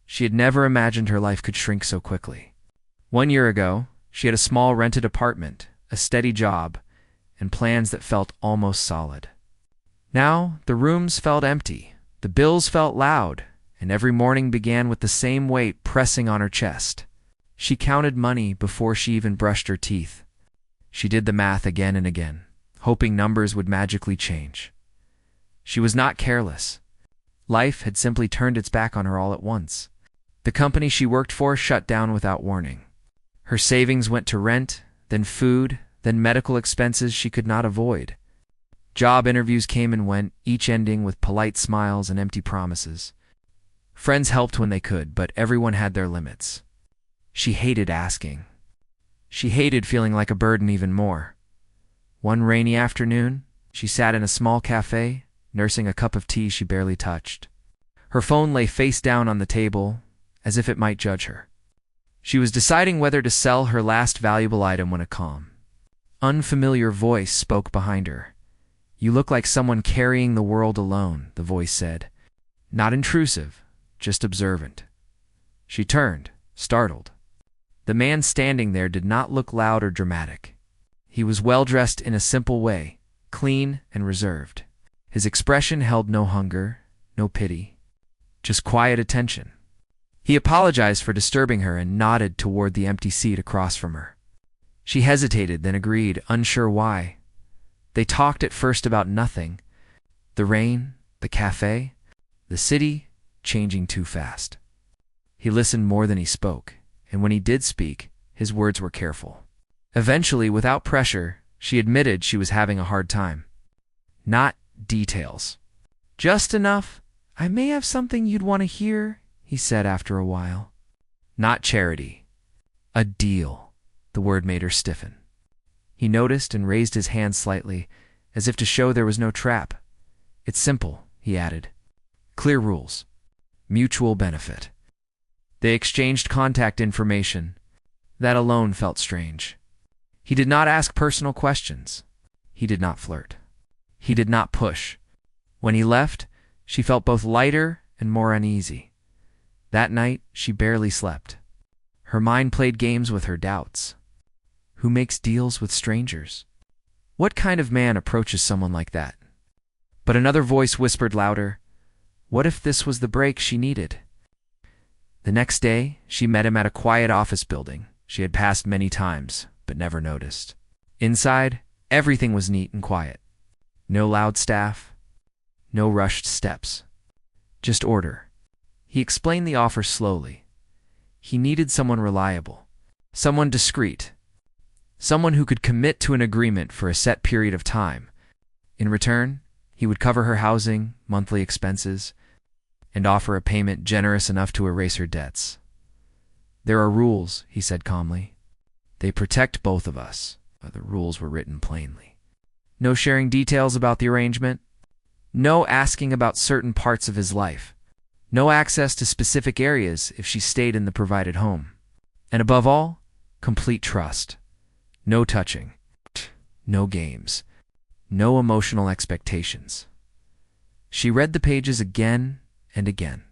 She had never imagined her life could shrink so quickly. 1 year ago, she had a small rented apartment, a steady job, and plans that felt almost solid. Now, the rooms felt empty, the bills felt loud, and every morning began with the same weight pressing on her chest. She counted money before she even brushed her teeth. She did the math again and again, hoping numbers would magically change. She was not careless. Life had simply turned its back on her all at once. The company she worked for shut down without warning. Her savings went to rent, then food, then medical expenses she could not avoid. Job interviews came and went, each ending with polite smiles and empty promises. Friends helped when they could, but everyone had their limits. She hated asking. She hated feeling like a burden even more. One rainy afternoon, she sat in a small cafe, nursing a cup of tea she barely touched. Her phone lay face down on the table, as if it might judge her. She was deciding whether to sell her last valuable item when a calm, unfamiliar voice spoke behind her. "You look like someone carrying the world alone," the voice said. Not intrusive, just observant. She turned, startled. The man standing there did not look loud or dramatic. He was well-dressed in a simple way, clean and reserved. His expression held no hunger, no pity, just quiet attention. He apologized for disturbing her and nodded toward the empty seat across from her. She hesitated, then agreed, unsure why. They talked at first about nothing. The rain, the cafe, the city, changing too fast. He listened more than he spoke, and when he did speak, his words were careful. Eventually, without pressure, she admitted she was having a hard time. Not details. "Just enough. I may have something you'd want to hear," he said after a while. Not charity. A deal. The word made her stiffen. He noticed and raised his hand slightly, as if to show there was no trap. "It's simple," he added. "Clear rules. Mutual benefit." They exchanged contact information. That alone felt strange. He did not ask personal questions. He did not flirt. He did not push. When he left, she felt both lighter and more uneasy. That night, she barely slept. Her mind played games with her doubts. Who makes deals with strangers? What kind of man approaches someone like that? But another voice whispered louder, what if this was the break she needed? The next day, she met him at a quiet office building she had passed many times, but never noticed. Inside, everything was neat and quiet. No loud staff, no rushed steps, just order. He explained the offer slowly. He needed someone reliable, someone discreet, someone who could commit to an agreement for a set period of time. In return, he would cover her housing, monthly expenses, and offer a payment generous enough to erase her debts. "There are rules," he said calmly. "They protect both of us." The rules were written plainly. No sharing details about the arrangement. No asking about certain parts of his life. No access to specific areas if she stayed in the provided home. And above all, complete trust. No touching. No games. No emotional expectations. She read the pages again and again.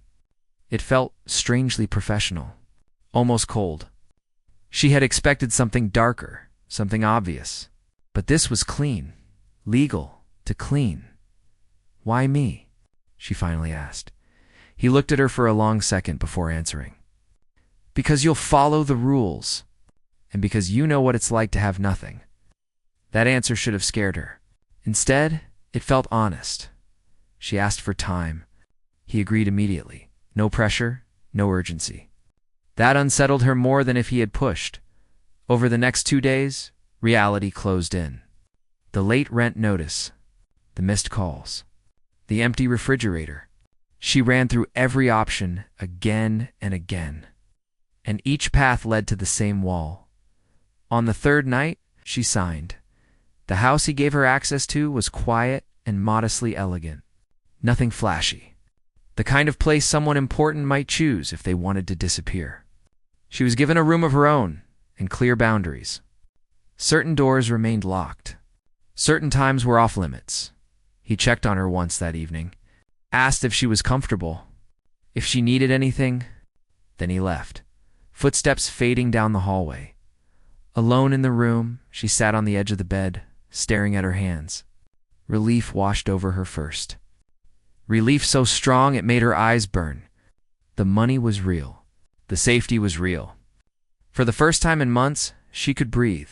It felt strangely professional, almost cold. She had expected something darker, something obvious. But this was clean, legal to clean. "Why me?" she finally asked. He looked at her for a long second before answering. "Because you'll follow the rules, and because you know what it's like to have nothing." That answer should have scared her. Instead, it felt honest. She asked for time. He agreed immediately. No pressure, no urgency. That unsettled her more than if he had pushed. Over the next 2 days, reality closed in. The late rent notice, the missed calls, the empty refrigerator. She ran through every option again and again, and each path led to the same wall. On the third night, she signed. The house he gave her access to was quiet and modestly elegant. Nothing flashy. The kind of place someone important might choose if they wanted to disappear. She was given a room of her own and clear boundaries. Certain doors remained locked. Certain times were off limits. He checked on her once that evening, asked if she was comfortable, if she needed anything, Then he left, footsteps fading down the hallway. Alone in the room, she sat on the edge of the bed, staring at her hands. Relief washed over her first. Relief so strong it made her eyes burn. The money was real. The safety was real. For the first time in months, she could breathe.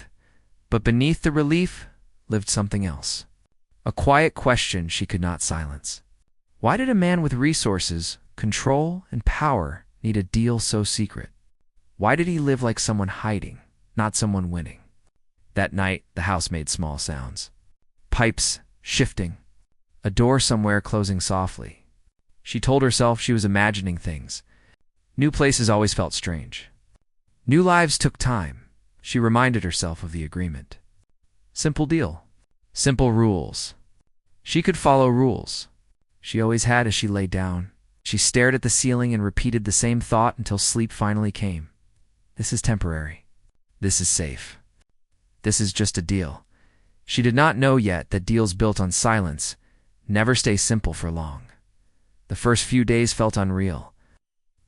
But beneath the relief lived something else. A quiet question she could not silence. Why did a man with resources, control, and power need a deal so secret? Why did he live like someone hiding, not someone winning? That night, the house made small sounds. Pipes shifting. A door somewhere closing softly. She told herself she was imagining things. New places always felt strange. New lives took time. She reminded herself of the agreement. Simple deal. Simple rules. She could follow rules. She always had as she lay down. She stared at the ceiling and repeated the same thought until sleep finally came. This is temporary. This is safe. This is just a deal. She did not know yet that deals built on silence never stay simple for long. The first few days felt unreal,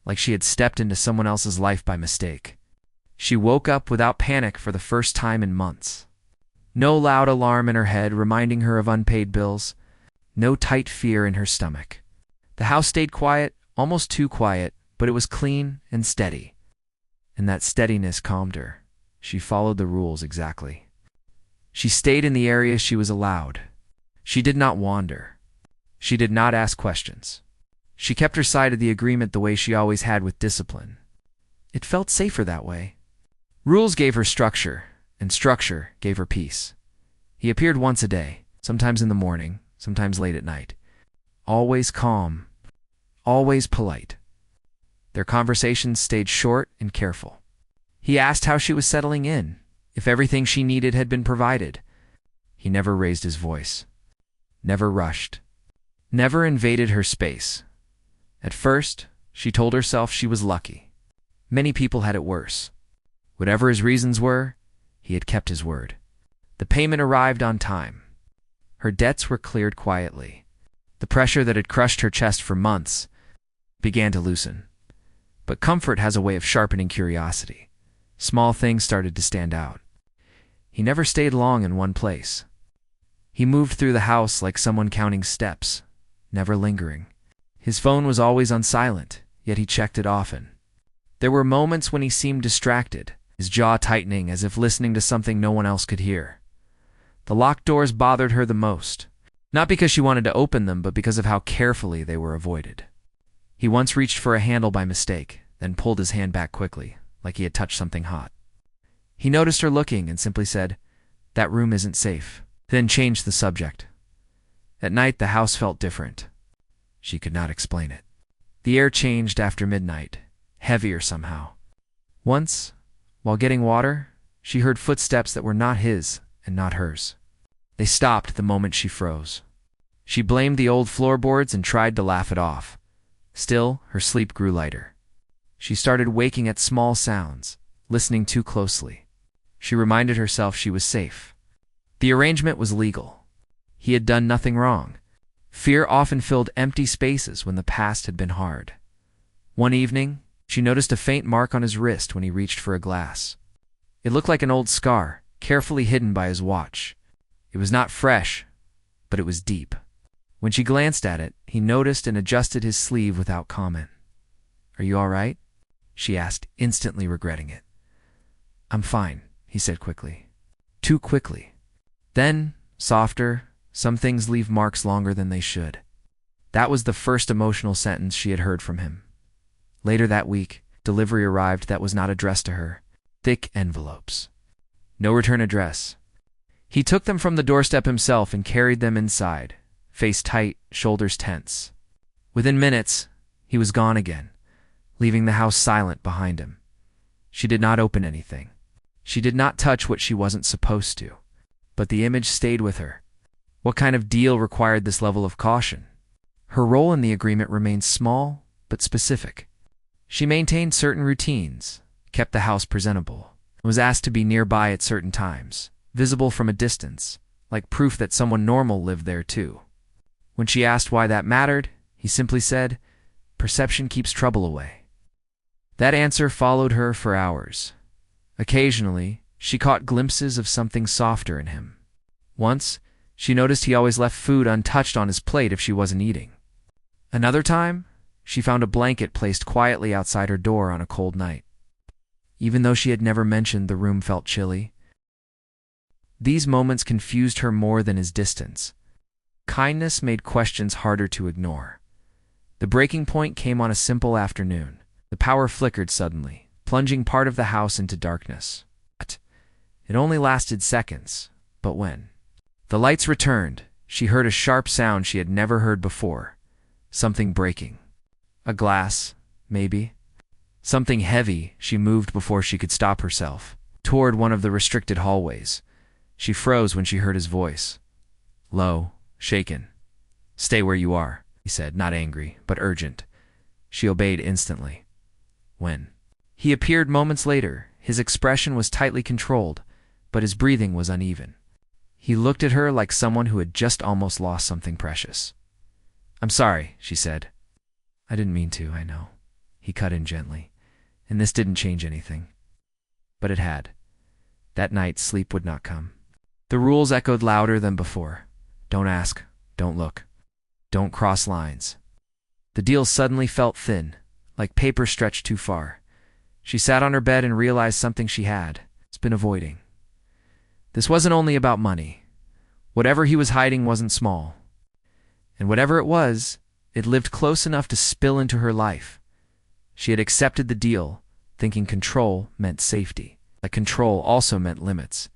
like she had stepped into someone else's life by mistake. She woke up without panic for the first time in months. No loud alarm in her head reminding her of unpaid bills. No tight fear in her stomach. The house stayed quiet, almost too quiet, but it was clean and steady. And that steadiness calmed her. She followed the rules exactly. She stayed in the areas she was allowed. She did not wander. She did not ask questions. She kept her side of the agreement the way she always had with discipline. It felt safer that way. Rules gave her structure, and structure gave her peace. He appeared once a day, sometimes in the morning, sometimes late at night. Always calm, always polite. Their conversations stayed short and careful. He asked how she was settling in, if everything she needed had been provided. He never raised his voice, never rushed, never invaded her space. At first, she told herself she was lucky. Many people had it worse. Whatever his reasons were, he had kept his word. The payment arrived on time. Her debts were cleared quietly. The pressure that had crushed her chest for months began to loosen. But comfort has a way of sharpening curiosity. Small things started to stand out. He never stayed long in one place. He moved through the house like someone counting steps, never lingering. His phone was always on silent, yet he checked it often. There were moments when he seemed distracted, his jaw tightening as if listening to something no one else could hear. The locked doors bothered her the most, not because she wanted to open them, but because of how carefully they were avoided. He once reached for a handle by mistake, then pulled his hand back quickly, like he had touched something hot. He noticed her looking and simply said, "That room isn't safe," then changed the subject. At night, the house felt different. She could not explain it. The air changed after midnight, heavier somehow. Once, while getting water, she heard footsteps that were not his and not hers. They stopped the moment she froze. She blamed the old floorboards and tried to laugh it off. Still, her sleep grew lighter. She started waking at small sounds, listening too closely. She reminded herself she was safe. The arrangement was legal. He had done nothing wrong. Fear often filled empty spaces when the past had been hard. One evening, she noticed a faint mark on his wrist when he reached for a glass. It looked like an old scar, carefully hidden by his watch. It was not fresh, but it was deep. When she glanced at it, he noticed and adjusted his sleeve without comment. "Are you all right?" she asked, instantly regretting it. "I'm fine," he said quickly. Too quickly. Then, softer, "Some things leave marks longer than they should." That was the first emotional sentence she had heard from him. Later that week, delivery arrived that was not addressed to her. Thick envelopes. No return address. He took them from the doorstep himself and carried them inside, face tight, shoulders tense. Within minutes, he was gone again, leaving the house silent behind him. She did not open anything. She did not touch what she wasn't supposed to. But the image stayed with her. What kind of deal required this level of caution? Her role in the agreement remained small, but specific. She maintained certain routines, kept the house presentable, and was asked to be nearby at certain times, visible from a distance, like proof that someone normal lived there too. When she asked why that mattered, he simply said, "Perception keeps trouble away." That answer followed her for hours. Occasionally, she caught glimpses of something softer in him. Once, she noticed he always left food untouched on his plate if she wasn't eating. Another time, she found a blanket placed quietly outside her door on a cold night. Even though she had never mentioned the room felt chilly, these moments confused her more than his distance. Kindness made questions harder to ignore. The breaking point came on a simple afternoon. The power flickered suddenly, plunging part of the house into darkness. It only lasted seconds, but when the lights returned, she heard a sharp sound she had never heard before. Something breaking. A glass, maybe. Something heavy. She moved before she could stop herself, toward one of the restricted hallways. She froze when she heard his voice. Low, shaken. "Stay where you are," he said, not angry, but urgent. She obeyed instantly. When he appeared moments later, his expression was tightly controlled, but his breathing was uneven. He looked at her like someone who had just almost lost something precious. "I'm sorry," she said. "I didn't mean to, I know." He cut in gently, and this didn't change anything. But it had. That night, sleep would not come. The rules echoed louder than before. Don't ask, don't look, don't cross lines. The deal suddenly felt thin, like paper stretched too far. She sat on her bed and realized something she had been avoiding. This wasn't only about money. Whatever he was hiding wasn't small. And whatever it was, it lived close enough to spill into her life. She had accepted the deal, thinking control meant safety. Like control also meant limits,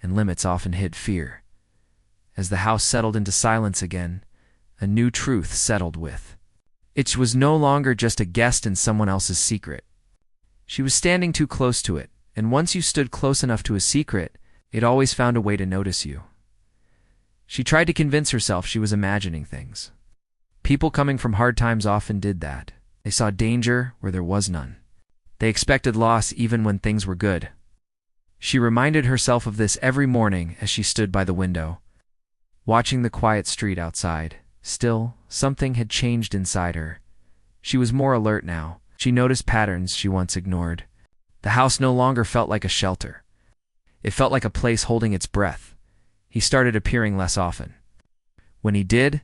and limits often hid fear. As the house settled into silence again, a new truth settled with. It was no longer just a guest in someone else's secret. She was standing too close to it, and once you stood close enough to a secret, it always found a way to notice you. She tried to convince herself she was imagining things. People coming from hard times often did that. They saw danger where there was none. They expected loss even when things were good. She reminded herself of this every morning as she stood by the window, watching the quiet street outside. Still, something had changed inside her. She was more alert now. She noticed patterns she once ignored. The house no longer felt like a shelter. It felt like a place holding its breath. He started appearing less often. When he did,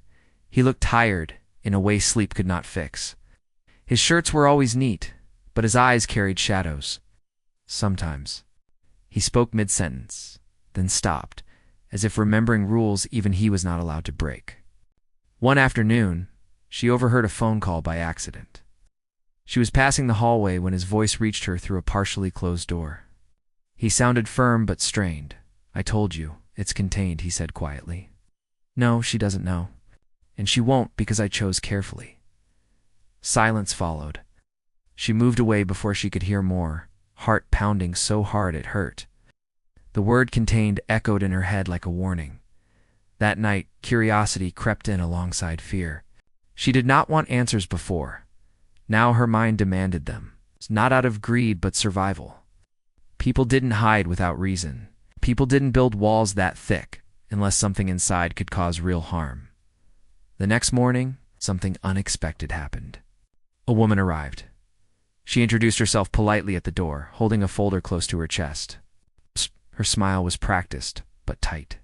he looked tired in a way sleep could not fix. His shirts were always neat, but his eyes carried shadows. Sometimes. He spoke mid-sentence, then stopped, as if remembering rules even he was not allowed to break. One afternoon, she overheard a phone call by accident. She was passing the hallway when his voice reached her through a partially closed door. He sounded firm but strained. "I told you, it's contained," he said quietly. "No, she doesn't know. And she won't because I chose carefully." Silence followed. She moved away before she could hear more, heart pounding so hard it hurt. The word contained echoed in her head like a warning. That night, curiosity crept in alongside fear. She did not want answers before. Now her mind demanded them, not out of greed but survival. People didn't hide without reason. People didn't build walls that thick unless something inside could cause real harm. The next morning, something unexpected happened. A woman arrived. She introduced herself politely at the door, holding a folder close to her chest. Her smile was practiced, but tight.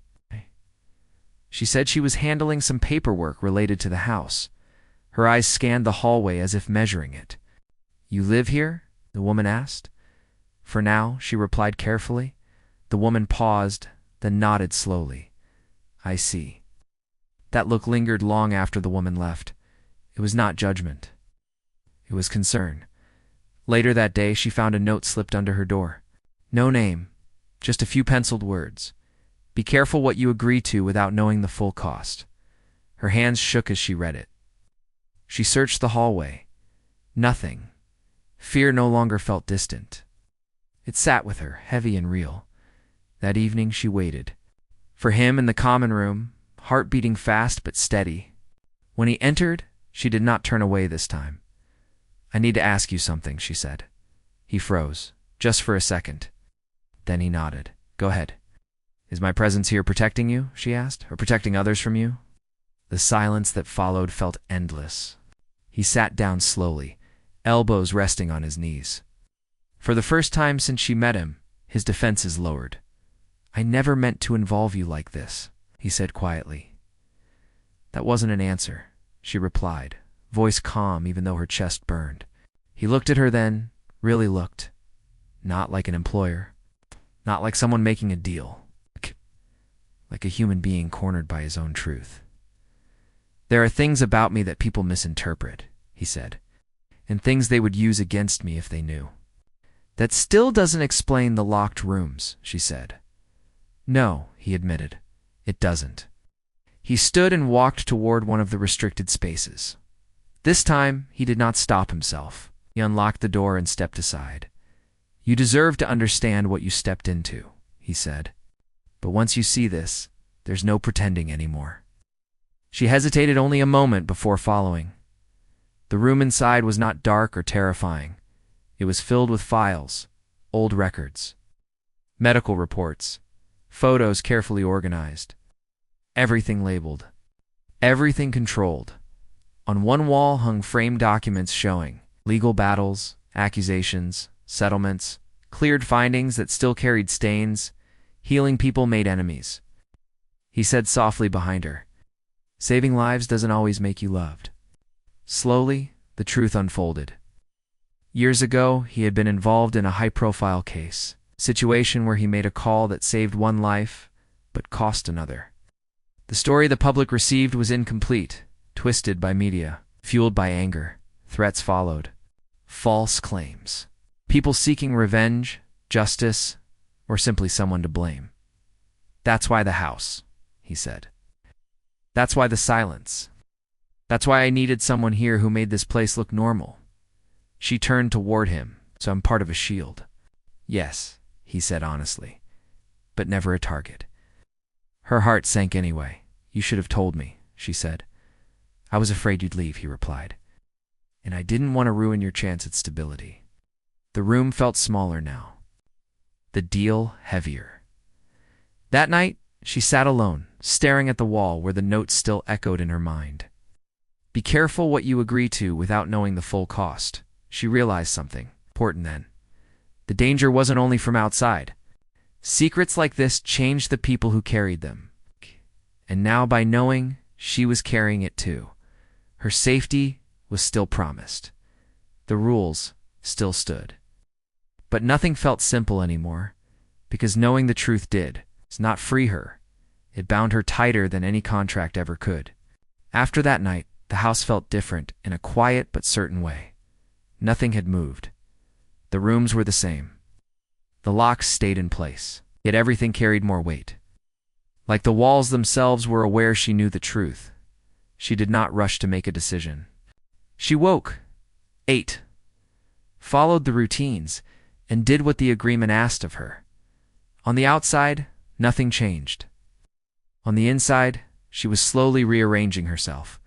She said she was handling some paperwork related to the house. Her eyes scanned the hallway as if measuring it. "You live here?" the woman asked. "For now," she replied carefully. The woman paused, then nodded slowly. "I see." That look lingered long after the woman left. It was not judgment. It was concern. Later that day, she found a note slipped under her door. No name, just a few penciled words. "Be careful what you agree to without knowing the full cost." Her hands shook as she read it. She searched the hallway. Nothing. Fear no longer felt distant. It sat with her, heavy and real. That evening she waited. For him in the common room, heart beating fast but steady. When he entered, she did not turn away this time. "I need to ask you something," she said. He froze, just for a second. Then he nodded. "Go ahead." "Is my presence here protecting you?" she asked, "or protecting others from you?" The silence that followed felt endless. He sat down slowly, elbows resting on his knees. For the first time since she met him, his defenses lowered. "I never meant to involve you like this," he said quietly. That wasn't an answer, she replied, voice calm even though her chest burned. He looked at her then, really looked. Not like an employer. Not like someone making a deal. Like a human being cornered by his own truth. "There are things about me that people misinterpret," he said, "and things they would use against me if they knew." "That still doesn't explain the locked rooms," she said. "No," he admitted, "it doesn't." He stood and walked toward one of the restricted spaces. This time, he did not stop himself. He unlocked the door and stepped aside. "You deserve to understand what you stepped into," he said. "But once you see this, there's no pretending anymore." She hesitated only a moment before following. The room inside was not dark or terrifying. It was filled with files, old records, medical reports, photos carefully organized. Everything labeled. Everything controlled. On one wall hung framed documents showing legal battles, accusations, settlements, cleared findings that still carried stains, healing people made enemies. He said softly behind her, "Saving lives doesn't always make you loved." Slowly, the truth unfolded. Years ago, he had been involved in a high-profile case, a situation where he made a call that saved one life, but cost another. The story the public received was incomplete, twisted by media, fueled by anger. Threats followed. False claims. People seeking revenge, justice, or simply someone to blame. "That's why the house," he said. "That's why the silence. That's why I needed someone here who made this place look normal." She turned toward him, "So I'm part of a shield." "Yes," he said honestly, "but never a target." Her heart sank anyway. "You should have told me," she said. "I was afraid you'd leave," he replied. "And I didn't want to ruin your chance at stability." The room felt smaller now. The deal heavier. That night, she sat alone, staring at the wall where the note still echoed in her mind. Be careful what you agree to without knowing the full cost. She realized something important then. The danger wasn't only from outside. Secrets like this changed the people who carried them. And now, by knowing, she was carrying it too. Her safety was still promised. The rules still stood. But nothing felt simple anymore, because knowing the truth did not free her. It bound her tighter than any contract ever could. After that night, the house felt different in a quiet but certain way. Nothing had moved. The rooms were the same. The locks stayed in place, yet everything carried more weight. Like the walls themselves were aware she knew the truth. She did not rush to make a decision. She woke, ate, followed the routines, and did what the agreement asked of her. On the outside, nothing changed. On the inside, she was slowly rearranging herself.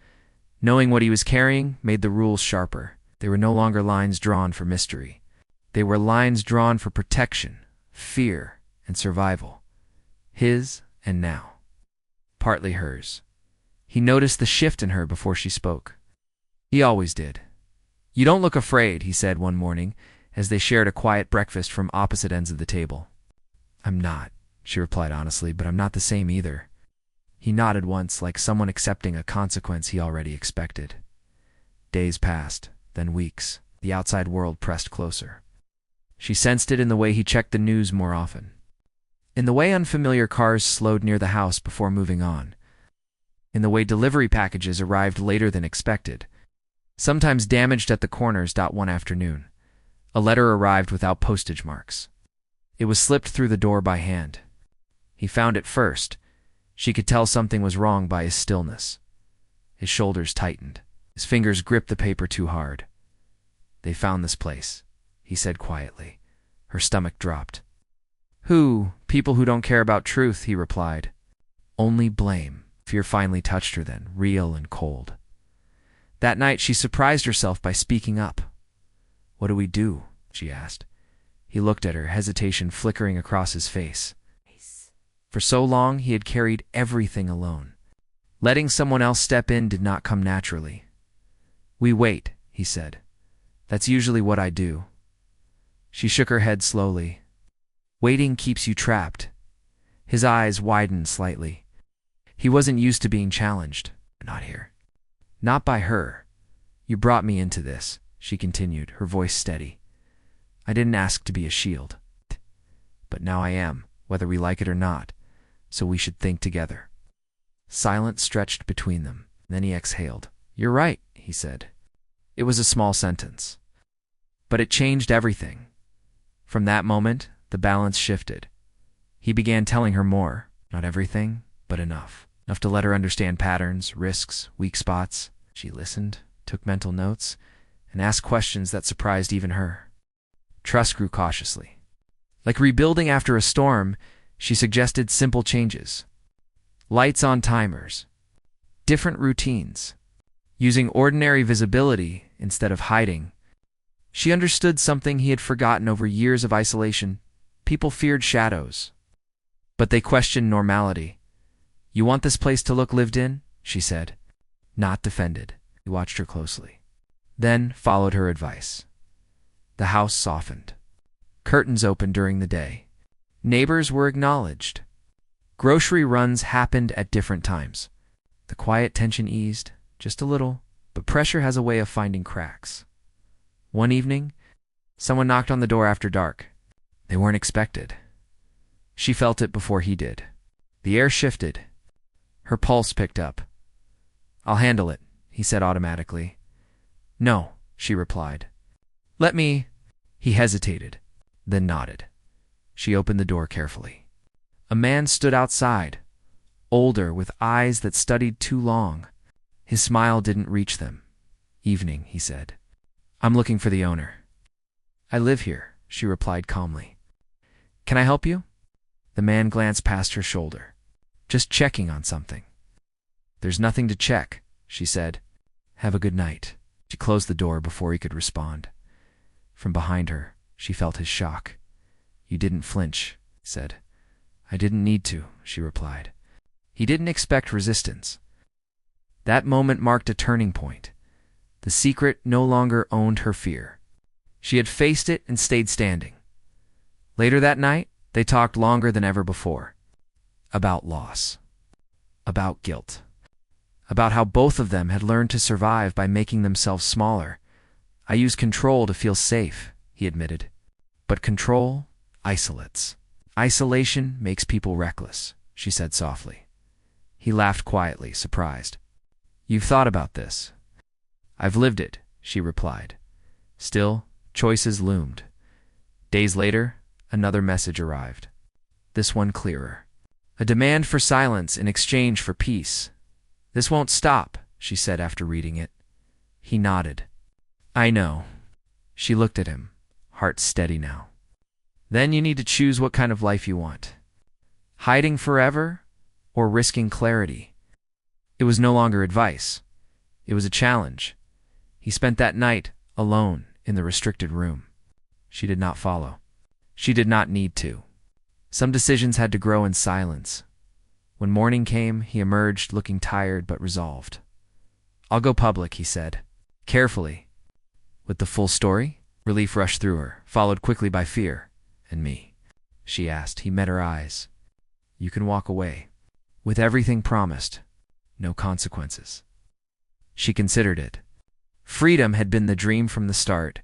Knowing what he was carrying made the rules sharper. They were no longer lines drawn for mystery. They were lines drawn for protection, fear, and survival. His and now. Partly hers. He noticed the shift in her before she spoke. He always did. "You don't look afraid," he said one morning, as they shared a quiet breakfast from opposite ends of the table. "I'm not," she replied honestly, "but I'm not the same either." He nodded once, like someone accepting a consequence he already expected. Days passed, then weeks. The outside world pressed closer. She sensed it in the way he checked the news more often. In the way unfamiliar cars slowed near the house before moving on. In the way delivery packages arrived later than expected. Sometimes damaged at the corners. One afternoon, a letter arrived without postage marks. It was slipped through the door by hand. He found it first. She could tell something was wrong by his stillness. His shoulders tightened. His fingers gripped the paper too hard. "They found this place," he said quietly. Her stomach dropped. "Who? People who don't care about truth," he replied. "Only blame." Fear finally touched her then, real and cold. That night she surprised herself by speaking up. "What do we do?" she asked. He looked at her, hesitation flickering across his face. For so long he had carried everything alone. Letting someone else step in did not come naturally. "We wait," he said. That's usually what I do. She shook her head slowly. Waiting keeps you trapped. His eyes widened slightly. He wasn't used to being challenged. Not here. Not by her. You brought me into this, she continued, her voice steady. I didn't ask to be a shield. But now I am, whether we like it or not, so we should think together. Silence stretched between them. Then he exhaled. You're right, he said. It was a small sentence. But it changed everything. From that moment, the balance shifted. He began telling her more, not everything, but enough. Enough to let her understand patterns, risks, weak spots. She listened, took mental notes, and asked questions that surprised even her. Trust grew cautiously. Like rebuilding after a storm, she suggested simple changes. Lights on timers. Different routines. Using ordinary visibility instead of hiding. She understood something he had forgotten over years of isolation. People feared shadows. But they questioned normality. You want this place to look lived in? She said. Not defended. He watched her closely. Then followed her advice. The house softened. Curtains opened during the day. Neighbors were acknowledged. Grocery runs happened at different times. The quiet tension eased, just a little, but pressure has a way of finding cracks. One evening, someone knocked on the door after dark. They weren't expected. She felt it before he did. The air shifted. Her pulse picked up. I'll handle it, he said automatically. No, she replied. Let me... He hesitated, then nodded. She opened the door carefully. A man stood outside, older, with eyes that studied too long. His smile didn't reach them. Evening, he said. I'm looking for the owner. I live here, she replied calmly. Can I help you? The man glanced past her shoulder. Just checking on something. There's nothing to check, she said. Have a good night. She closed the door before he could respond. From behind her, she felt his shock. You didn't flinch, he said. I didn't need to, she replied. He didn't expect resistance. That moment marked a turning point. The secret no longer owned her fear. She had faced it and stayed standing. Later that night, they talked longer than ever before. About loss. About guilt. About how both of them had learned to survive by making themselves smaller. I use control to feel safe, he admitted. But control isolates. Isolation makes people reckless, she said softly. He laughed quietly, surprised. You've thought about this. I've lived it, she replied. Still, choices loomed. Days later, another message arrived. This one clearer. A demand for silence in exchange for peace. This won't stop, she said after reading it. He nodded. I know. She looked at him, heart steady now. Then you need to choose what kind of life you want. Hiding forever or risking clarity? It was no longer advice. It was a challenge. He spent that night alone in the restricted room. She did not follow. She did not need to. Some decisions had to grow in silence. When morning came, he emerged looking tired but resolved. I'll go public, he said. Carefully. With the full story? Relief rushed through her, followed quickly by fear. And me? She asked. He met her eyes. You can walk away. With everything promised. No consequences. She considered it. Freedom had been the dream from the start,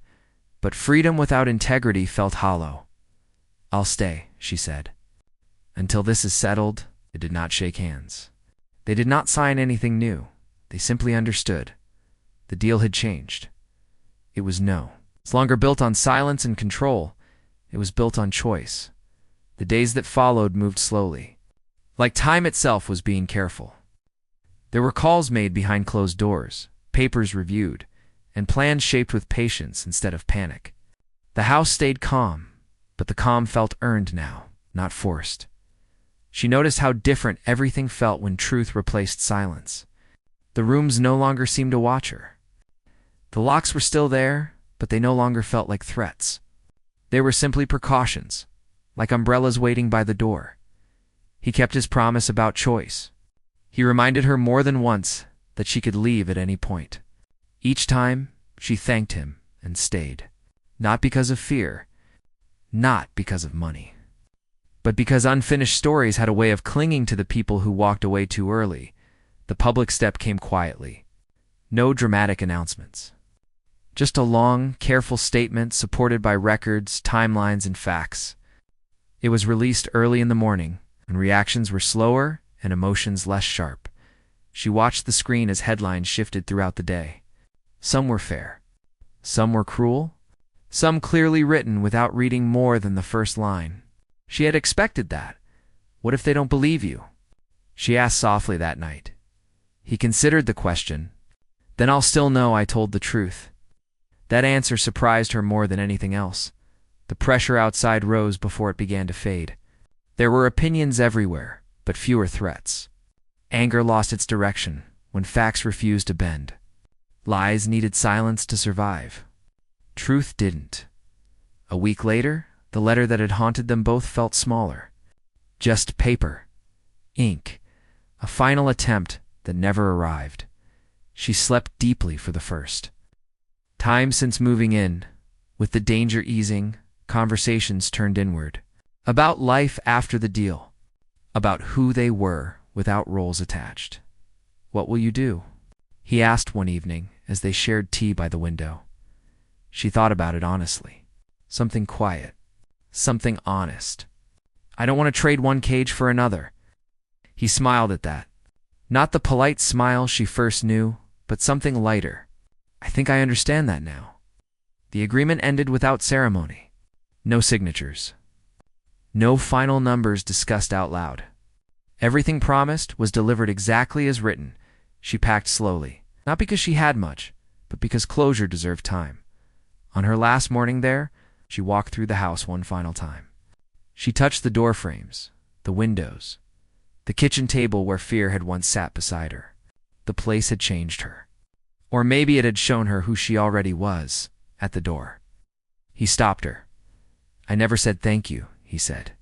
but freedom without integrity felt hollow. I'll stay, she said. Until this is settled, they did not shake hands. They did not sign anything new. They simply understood. The deal had changed. It was no longer built on silence and control. It was built on choice. The days that followed moved slowly. Like time itself was being careful. There were calls made behind closed doors, papers reviewed, and plans shaped with patience instead of panic. The house stayed calm, but the calm felt earned now, not forced. She noticed how different everything felt when truth replaced silence. The rooms no longer seemed to watch her. The locks were still there, but they no longer felt like threats. They were simply precautions, like umbrellas waiting by the door. He kept his promise about choice. He reminded her more than once that she could leave at any point. Each time, she thanked him and stayed. Not because of fear, not because of money, but because unfinished stories had a way of clinging to the people who walked away too early. The public step came quietly. No dramatic announcements. Just a long, careful statement supported by records, timelines, and facts. It was released early in the morning, and reactions were slower and emotions less sharp. She watched the screen as headlines shifted throughout the day. Some were fair. Some were cruel. Some clearly written without reading more than the first line. She had expected that. What if they don't believe you? She asked softly that night. He considered the question. Then I'll still know I told the truth. That answer surprised her more than anything else. The pressure outside rose before it began to fade. There were opinions everywhere, but fewer threats. Anger lost its direction when facts refused to bend. Lies needed silence to survive. Truth didn't. A week later, the letter that had haunted them both felt smaller. Just paper. Ink. A final attempt that never arrived. She slept deeply for the first time since moving in. With the danger easing, conversations turned inward. About life after the deal. About who they were without roles attached. What will you do? He asked one evening as they shared tea by the window. She thought about it honestly. Something quiet. Something honest. I don't want to trade one cage for another. He smiled at that. Not the polite smile she first knew, but something lighter. I think I understand that now. The agreement ended without ceremony. No signatures. No final numbers discussed out loud. Everything promised was delivered exactly as written. She packed slowly, not because she had much, but because closure deserved time. On her last morning there, she walked through the house one final time. She touched the door frames, the windows, the kitchen table where fear had once sat beside her. The place had changed her. Or maybe it had shown her who she already was, at the door. He stopped her. I never said thank you, he said.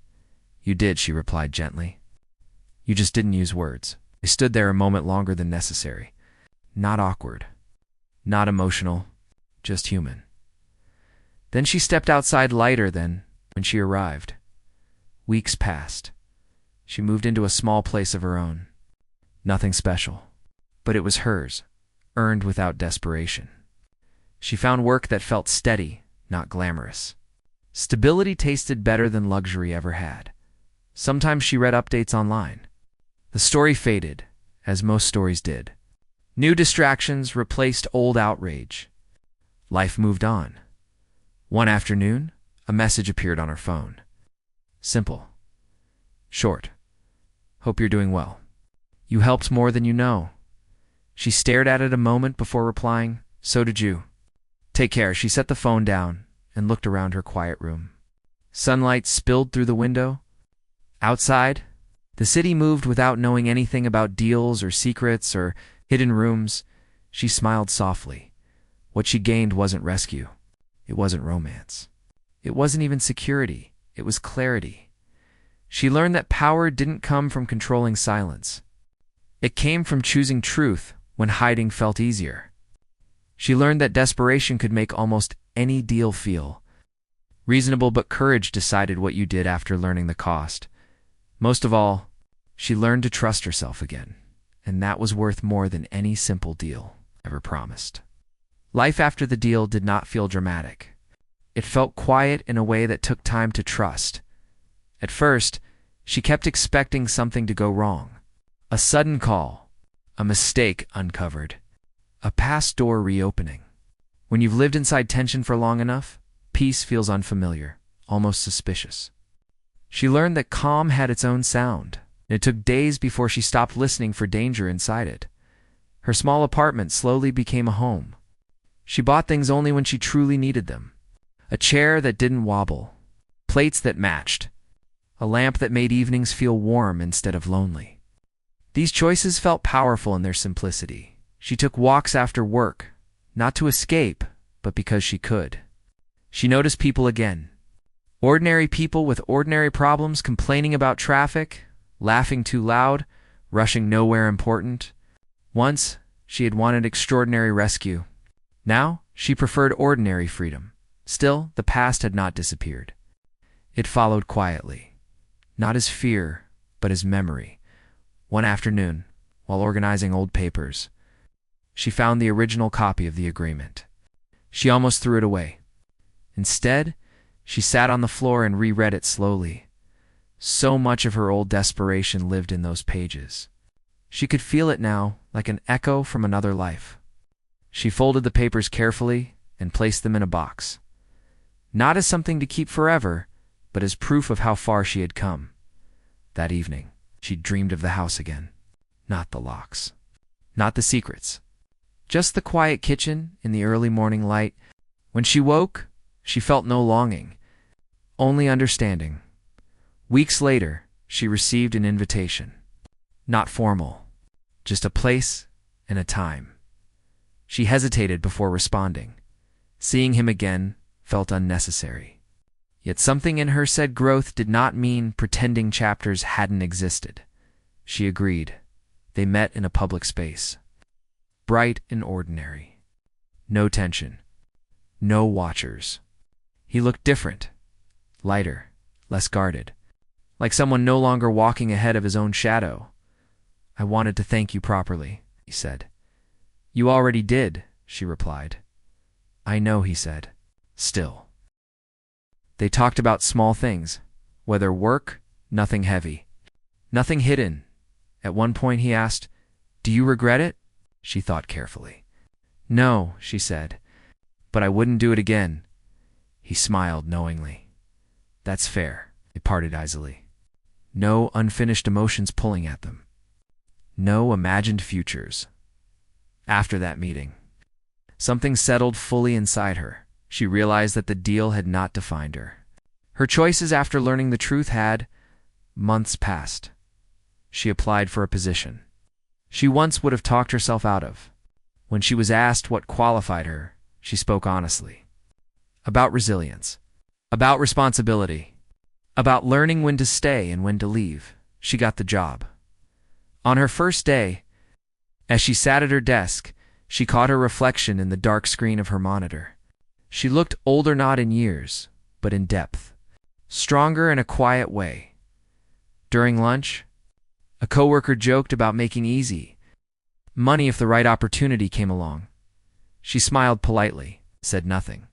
You did, she replied gently. You just didn't use words. They stood there a moment longer than necessary. Not awkward. Not emotional. Just human. Then she stepped outside lighter than when she arrived. Weeks passed. She moved into a small place of her own. Nothing special. But it was hers, earned without desperation. She found work that felt steady, not glamorous. Stability tasted better than luxury ever had. Sometimes she read updates online. The story faded, as most stories did. New distractions replaced old outrage. Life moved on. One afternoon, a message appeared on her phone. Simple. Short. Hope you're doing well. You helped more than you know. She stared at it a moment before replying, so did you. Take care. She set the phone down and looked around her quiet room. Sunlight spilled through the window. Outside, the city moved without knowing anything about deals or secrets or hidden rooms. She smiled softly. What she gained wasn't rescue. It wasn't romance. It wasn't even security. It was clarity. She learned that power didn't come from controlling silence. It came from choosing truth when hiding felt easier. She learned that desperation could make almost any deal feel reasonable, but courage decided what you did after learning the cost. Most of all, she learned to trust herself again, and that was worth more than any simple deal ever promised. Life after the deal did not feel dramatic. It felt quiet in a way that took time to trust. At first, she kept expecting something to go wrong. A sudden call, a mistake uncovered, a past door reopening. When you've lived inside tension for long enough, peace feels unfamiliar, almost suspicious. She learned that calm had its own sound, and it took days before she stopped listening for danger inside it. Her small apartment slowly became a home. She bought things only when she truly needed them. A chair that didn't wobble, plates that matched, a lamp that made evenings feel warm instead of lonely. These choices felt powerful in their simplicity. She took walks after work, not to escape, but because she could. She noticed people again. Ordinary people with ordinary problems, complaining about traffic, laughing too loud, rushing nowhere important. Once, she had wanted extraordinary rescue. Now, She preferred ordinary freedom. Still, the past had not disappeared. It followed quietly, not as fear, but as memory. One afternoon, while organizing old papers, she found the original copy of the agreement. She almost threw it away. Instead, she sat on the floor and reread it slowly. So much of her old desperation lived in those pages. She could feel it now, like an echo from another life. She folded the papers carefully and placed them in a box. Not as something to keep forever, but as proof of how far she had come. That evening, she dreamed of the house again. Not the locks. Not the secrets. Just the quiet kitchen in the early morning light. When she woke, she felt no longing, only understanding. Weeks later, she received an invitation. Not formal, just a place and a time. She hesitated before responding. Seeing him again felt unnecessary. Yet something in her said growth did not mean pretending chapters hadn't existed. She agreed. They met in a public space. Bright and ordinary. No tension. No watchers. He looked different. Lighter. Less guarded. Like someone no longer walking ahead of his own shadow. "I wanted to thank you properly," he said. "You already did," she replied. "I know," he said. Still. They talked about small things. Whether work, nothing heavy. Nothing hidden. At one point he asked, "Do you regret it?" She thought carefully. "No," she said, "but I wouldn't do it again." He smiled knowingly. "That's fair." They parted easily. No unfinished emotions pulling at them. No imagined futures. After that meeting, something settled fully inside her. She realized that the deal had not defined her. Her choices after learning the truth had. Months passed. She applied for a position she once would have talked herself out of. When she was asked what qualified her, she spoke honestly. About resilience. About responsibility. About learning when to stay and when to leave. She got the job. On her first day, as she sat at her desk, she caught her reflection in the dark screen of her monitor. She looked older not in years, but in depth. Stronger in a quiet way. During lunch, a coworker joked about making easy money if the right opportunity came along. She smiled politely, said nothing.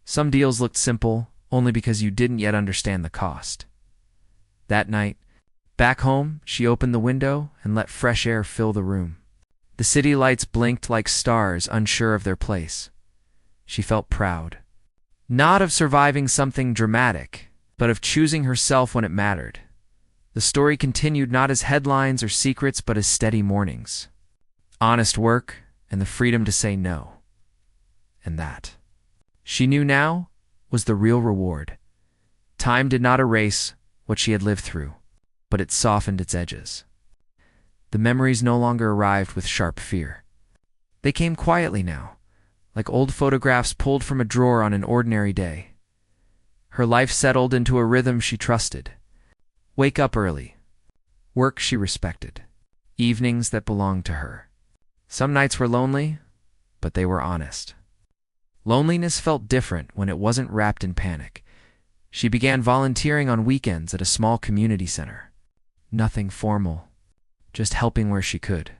Some deals looked simple only because you didn't yet understand the cost. That night, back home, she opened the window and let fresh air fill the room. The city lights blinked like stars unsure of their place. She felt proud. Not of surviving something dramatic, but of choosing herself when it mattered. The story continued not as headlines or secrets, but as steady mornings. Honest work and the freedom to say no. And that, she knew now, was the real reward. Time did not erase what she had lived through, but it softened its edges. The memories no longer arrived with sharp fear. They came quietly now, like old photographs pulled from a drawer on an ordinary day. Her life settled into a rhythm she trusted. Wake up early. Work she respected. Evenings that belonged to her. Some nights were lonely, but they were honest. Loneliness felt different when it wasn't wrapped in panic. She began volunteering on weekends at a small community center. Nothing formal, just helping where she could.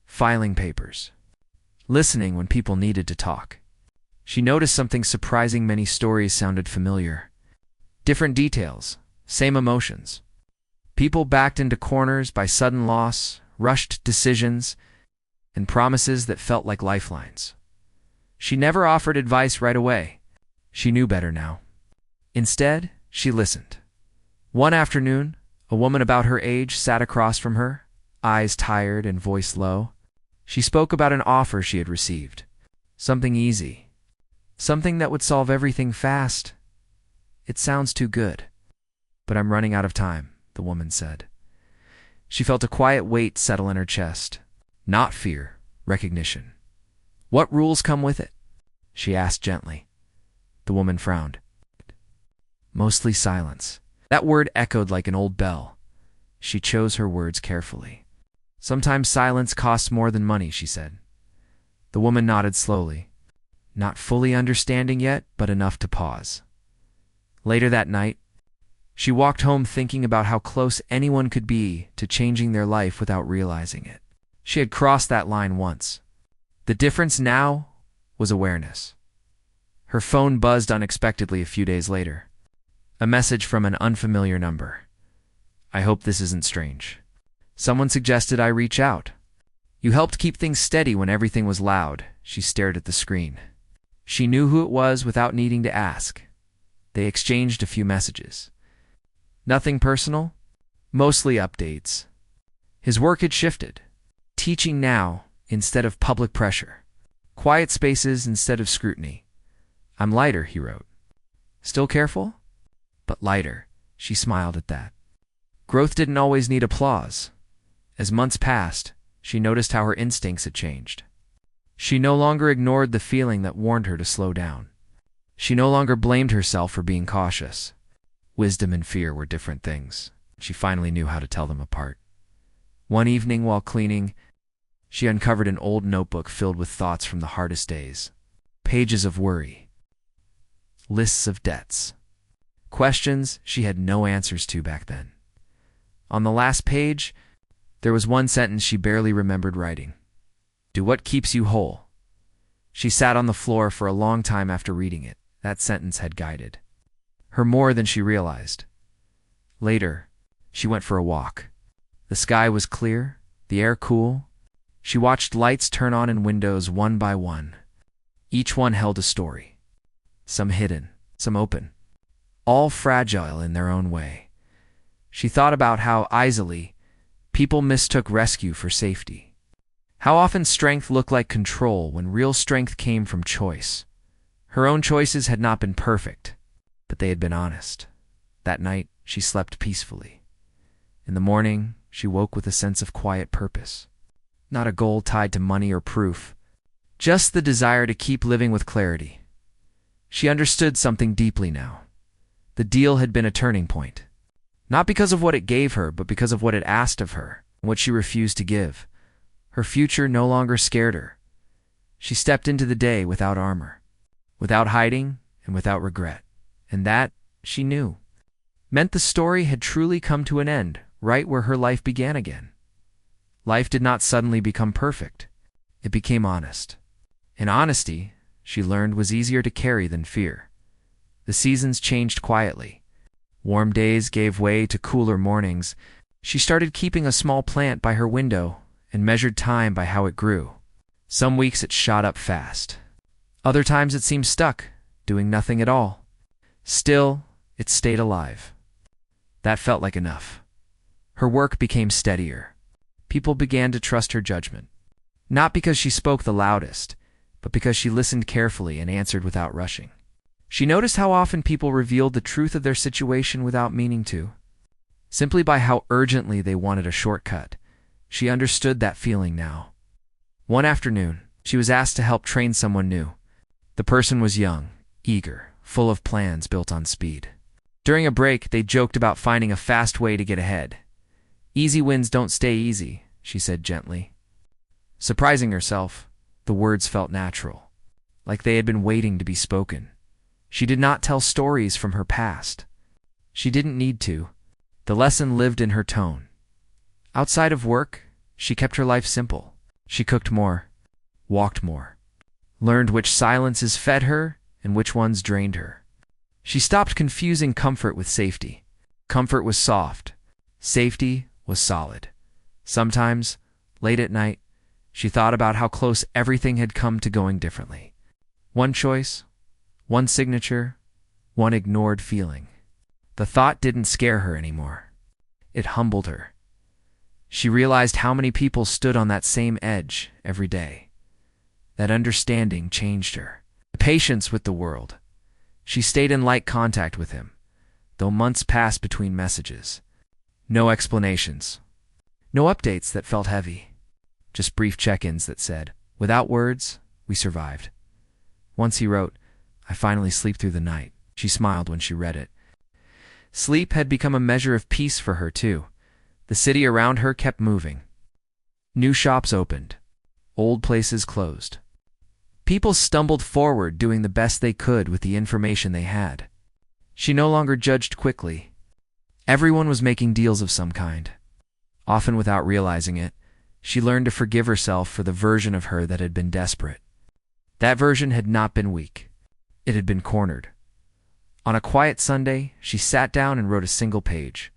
Filing papers. Listening when people needed to talk. She noticed something surprising: many stories sounded familiar. Different details, same emotions. People backed into corners by sudden loss, rushed decisions, and promises that felt like lifelines. She never offered advice right away. She knew better now. Instead, she listened. One afternoon, a woman about her age sat across from her, eyes tired and voice low. She spoke about an offer she had received. Something easy. Something that would solve everything fast. "It sounds too good. But I'm running out of time," the woman said. She felt a quiet weight settle in her chest. Not fear, recognition. "What rules come with it?" she asked gently. The woman frowned. "Mostly silence." That word echoed like an old bell. She chose her words carefully. "Sometimes silence costs more than money," she said. The woman nodded slowly. not fully understanding yet, but enough to pause. Later that night, she walked home thinking about how close anyone could be to changing their life without realizing it. She had crossed that line once. The difference now was awareness. Her phone buzzed unexpectedly a few days later. A message from an unfamiliar number. "I hope this isn't strange. Someone suggested I reach out. You helped keep things steady when everything was loud." She stared at the screen. She knew who it was without needing to ask. They exchanged a few messages. Nothing personal, mostly updates. His work had shifted. Teaching now instead of public pressure. Quiet spaces instead of scrutiny. "I'm lighter," he wrote. "Still careful?" "But lighter." She smiled at that. Growth didn't always need applause. As months passed, she noticed how her instincts had changed. She no longer ignored the feeling that warned her to slow down. She no longer blamed herself for being cautious. Wisdom and fear were different things. She finally knew how to tell them apart. One evening while cleaning, she uncovered an old notebook filled with thoughts from the hardest days. Pages of worry. Lists of debts. Questions she had no answers to back then. On the last page, there was one sentence she barely remembered writing. "Do what keeps you whole." She sat on the floor for a long time after reading it. That sentence had guided her more than she realized. Later, she went for a walk. The sky was clear, the air cool. She watched lights turn on in windows one by one. Each one held a story. Some hidden, some open. All fragile in their own way. She thought about how easily people mistook rescue for safety. How often strength looked like control when real strength came from choice. Her own choices had not been perfect, but they had been honest. That night, she slept peacefully. In the morning, she woke with a sense of quiet purpose. Not a goal tied to money or proof, just the desire to keep living with clarity. She understood something deeply now. The deal had been a turning point. Not because of what it gave her, but because of what it asked of her, and what she refused to give. Her future no longer scared her. She stepped into the day without armor, without hiding, and without regret. And that, she knew, meant the story had truly come to an end, right where her life began again. Life did not suddenly become perfect. It became honest. And honesty, she learned, was easier to carry than fear. The seasons changed quietly. Warm days gave way to cooler mornings. She started keeping a small plant by her window and measured time by how it grew. Some weeks it shot up fast. Other times it seemed stuck, doing nothing at all. Still, it stayed alive. That felt like enough. Her work became steadier. People began to trust her judgment. Not because she spoke the loudest, but because she listened carefully and answered without rushing. She noticed how often people revealed the truth of their situation without meaning to. Simply by how urgently they wanted a shortcut. She understood that feeling now. One afternoon, she was asked to help train someone new. The person was young, eager, full of plans built on speed. During a break, they joked about finding a fast way to get ahead. "Easy wins don't stay easy," she said gently. Surprising herself, the words felt natural, like they had been waiting to be spoken. She did not tell stories from her past. She didn't need to. The lesson lived in her tone. Outside of work, she kept her life simple. She cooked more, walked more, learned which silences fed her and which ones drained her. She stopped confusing comfort with safety. Comfort was soft. Safety was solid. Sometimes, late at night, she thought about how close everything had come to going differently. One choice, one signature, one ignored feeling. The thought didn't scare her anymore. It humbled her. She realized how many people stood on that same edge every day. That understanding changed her. Patience with the world. She stayed in light contact with him, though months passed between messages. No explanations. No updates that felt heavy. Just brief check-ins that said, "Without words, we survived." Once he wrote, "I finally sleep through the night." She smiled when she read it. Sleep had become a measure of peace for her, too. The city around her kept moving. New shops opened. Old places closed. People stumbled forward, doing the best they could with the information they had. She no longer judged quickly. Everyone was making deals of some kind. Often without realizing it, she learned to forgive herself for the version of her that had been desperate. That version had not been weak. It had been cornered. On a quiet Sunday, she sat down and wrote a single page.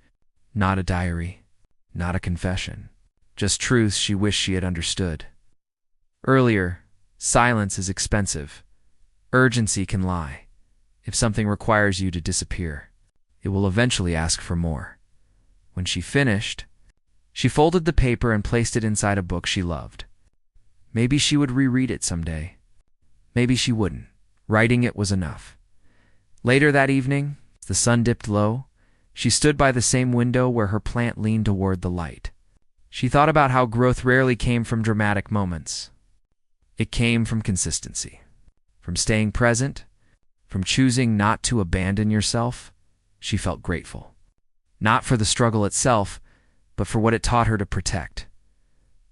Not a diary, not a confession, just truths she wished she had understood. Earlier, silence is expensive. Urgency can lie. If something requires you to disappear, it will eventually ask for more. When she finished, she folded the paper and placed it inside a book she loved. Maybe she would reread it someday. Maybe she wouldn't. Writing it was enough. Later that evening, as the sun dipped low, she stood by the same window where her plant leaned toward the light. She thought about how growth rarely came from dramatic moments. It came from consistency, from staying present, from choosing not to abandon yourself. She felt grateful. Not for the struggle itself, but for what it taught her to protect.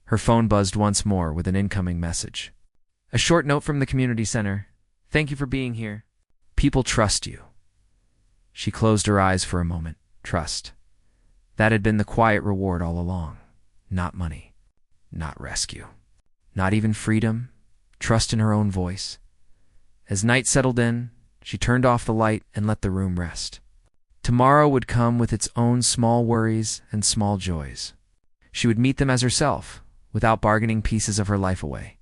Her phone buzzed once more with an incoming message. A short note from the community center. Thank you for being here. People trust you. She closed her eyes for a moment. Trust. That had been the quiet reward all along. Not money. Not rescue. Not even freedom. Trust in her own voice. As night settled in, she turned off the light and let the room rest. Tomorrow would come with its own small worries and small joys. She would meet them as herself, without bargaining pieces of her life away.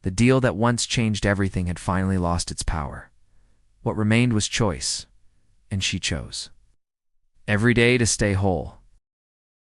The deal that once changed everything had finally lost its power. What remained was choice, and she chose. Every day to stay whole.